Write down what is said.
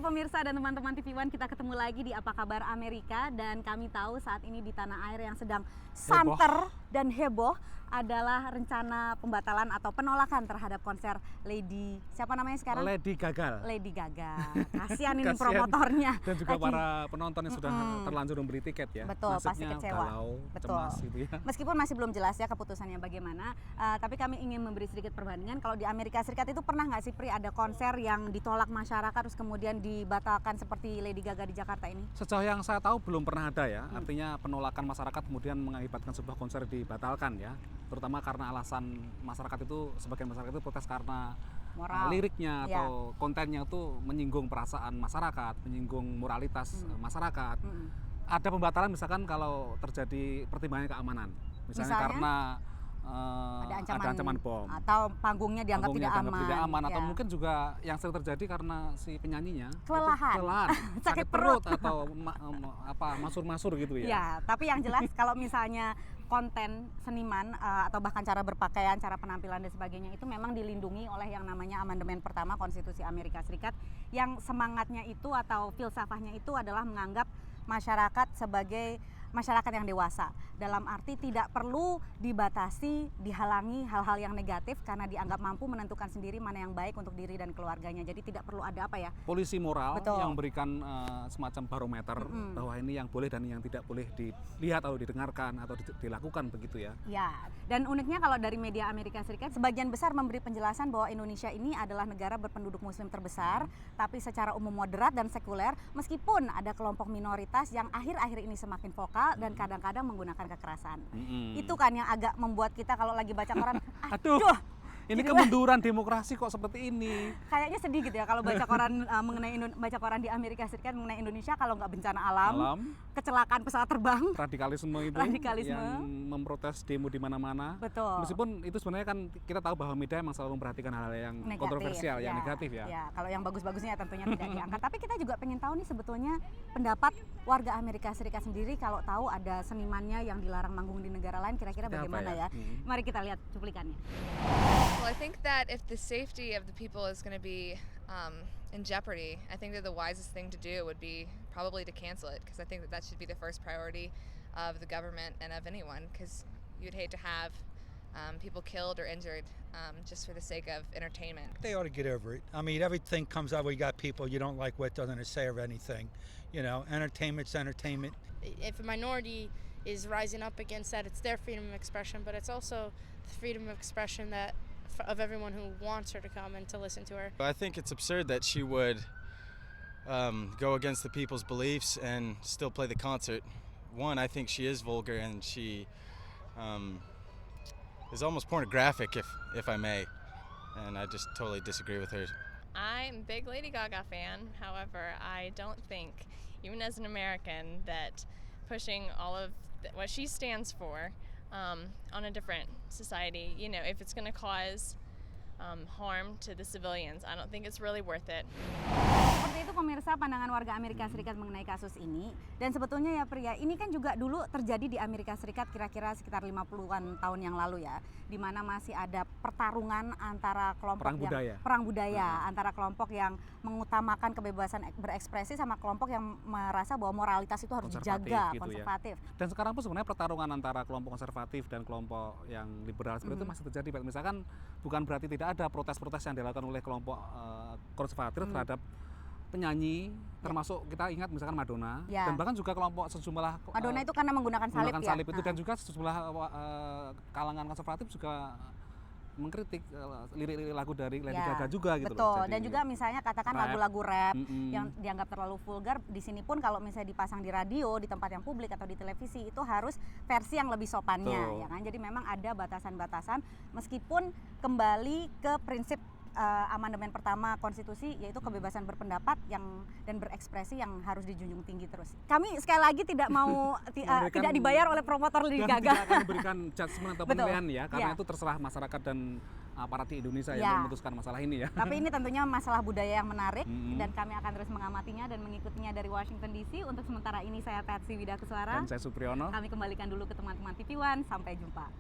pemirsa dan teman-teman TV One, kita ketemu lagi di Apa Kabar Amerika, dan kami tahu saat ini di tanah air yang sedang santer dan heboh adalah rencana pembatalan atau penolakan terhadap konser Lady, siapa namanya sekarang? Lady Gaga. Lady Gaga. Kasihan ini promotornya. Dan juga para penonton yang sudah terlanjur membeli tiket ya. Betul, pasti Nasibnya kecewa. galau, Betul. cemas gitu ya. Meskipun masih belum jelas ya keputusannya bagaimana, tapi kami ingin memberi sedikit perbandingan. Kalau di Amerika Serikat itu pernah nggak sih Pri ada konser yang ditolak masyarakat terus kemudian dibatalkan seperti Lady Gaga di Jakarta ini? Sejauh yang saya tahu belum pernah ada ya. Artinya penolakan masyarakat kemudian mengakibatkan sebuah konser dibatalkan ya. Terutama karena alasan masyarakat itu, sebagian masyarakat itu protes karena Moral. liriknya atau kontennya itu menyinggung perasaan masyarakat, menyinggung moralitas masyarakat. Ada pembatalan misalkan kalau terjadi pertimbangan keamanan. Misalnya karena ada ancaman bom. Atau panggungnya dianggap tidak aman. Atau mungkin juga yang sering terjadi karena si penyanyinya kelelahan. sakit perut atau masur-masur gitu ya. Ya, tapi yang jelas kalau misalnya konten seniman atau bahkan cara berpakaian, cara penampilan dan sebagainya itu memang dilindungi oleh yang namanya amandemen pertama Konstitusi Amerika Serikat, yang semangatnya itu atau filsafahnya itu adalah menganggap masyarakat sebagai masyarakat yang dewasa, dalam arti tidak perlu dibatasi, dihalangi hal-hal yang negatif karena dianggap mampu menentukan sendiri mana yang baik untuk diri dan keluarganya. Jadi tidak perlu ada polisi moral. Betul. Yang memberikan semacam barometer bahwa ini yang boleh dan yang tidak boleh dilihat atau didengarkan atau dilakukan begitu ya. Ya, dan uniknya kalau dari media Amerika Serikat sebagian besar memberi penjelasan bahwa Indonesia ini adalah negara berpenduduk muslim terbesar, tapi secara umum moderat dan sekuler, meskipun ada kelompok minoritas yang akhir-akhir ini semakin vokal dan kadang-kadang menggunakan kekerasan. Itu kan yang agak membuat kita kalau lagi baca koran, aduh, ini gitu kemunduran demokrasi kok seperti ini. Kayaknya sedih gitu ya kalau baca koran baca koran di Amerika Serikat mengenai Indonesia, kalau nggak bencana alam, kecelakaan pesawat terbang, radikalisme yang memprotes demo di mana-mana. Betul. Meskipun itu sebenarnya kan kita tahu bahwa media memang selalu memperhatikan hal-hal yang kontroversial, yang negatif ya. Ya, kalau yang bagus-bagusnya tentunya tidak diangkat. Tapi kita juga pengen tahu nih sebetulnya pendapat warga Amerika Serikat sendiri kalau tahu ada senimannya yang dilarang manggung di negara lain, kira-kira bagaimana ya? Mari kita lihat cuplikannya. Well, I think that if the safety of the people is going to be in jeopardy, I think that the wisest thing to do would be probably to cancel it, because I think that should be the first priority of the government and of anyone, because you'd hate to have people killed or injured just for the sake of entertainment. They ought to get over it. I mean, everything comes out where you got people you don't like what doesn't say or anything. You know, entertainment's entertainment. If a minority is rising up against that, it's their freedom of expression, but it's also the freedom of expression that of everyone who wants her to come and to listen to her. I think it's absurd that she would go against the people's beliefs and still play the concert. One, I think she is vulgar and she is almost pornographic, if I may, and I just totally disagree with her. I'm a big Lady Gaga fan. However, I don't think, even as an American, that pushing all of what she stands for on a different society, you know, if it's going to cause harm to the civilians, I don't think it's really worth it. Seperti itu pemirsa pandangan warga Amerika Serikat mengenai kasus ini. Dan sebetulnya ya Pria, ini kan juga dulu terjadi di Amerika Serikat kira-kira sekitar 50-an tahun yang lalu ya, di mana masih ada pertarungan antara kelompok perang budaya antara kelompok yang mengutamakan kebebasan berekspresi sama kelompok yang merasa bahwa moralitas itu harus dijaga, gitu konservatif. Ya. Dan sekarang pun sebenarnya pertarungan antara kelompok konservatif dan kelompok yang liberal seperti itu masih terjadi. Misalkan bukan berarti tidak ada protes-protes yang dilakukan oleh kelompok konservatif terhadap penyanyi, termasuk kita ingat misalkan Madonna, dan bahkan juga kelompok sejumlah Madonna itu karena menggunakan salib itu, dan juga sejumlah kalangan konservatif juga mengkritik lirik-lirik lagu dari Lady Gaga juga gitu. Betul. Dan juga misalnya katakan lagu-lagu rap yang dianggap terlalu vulgar, di sini pun kalau misalnya dipasang di radio, di tempat yang publik atau di televisi, itu harus versi yang lebih sopannya, ya kan. Jadi memang ada batasan-batasan, meskipun kembali ke prinsip amandemen pertama konstitusi, yaitu kebebasan berpendapat dan berekspresi yang harus dijunjung tinggi terus. Kami sekali lagi tidak mau tidak dibayar oleh promotor Lady Gaga. Tidak akan memberikan judgement atau penilaian ya, karena itu terserah masyarakat dan aparat di Indonesia yang memutuskan masalah ini ya. Tapi ini tentunya masalah budaya yang menarik dan kami akan terus mengamatinya dan mengikutinya dari Washington DC. Untuk sementara ini saya Patsy Widakuswara dan saya Supriyono. Kami kembalikan dulu ke teman-teman TV One. Sampai jumpa.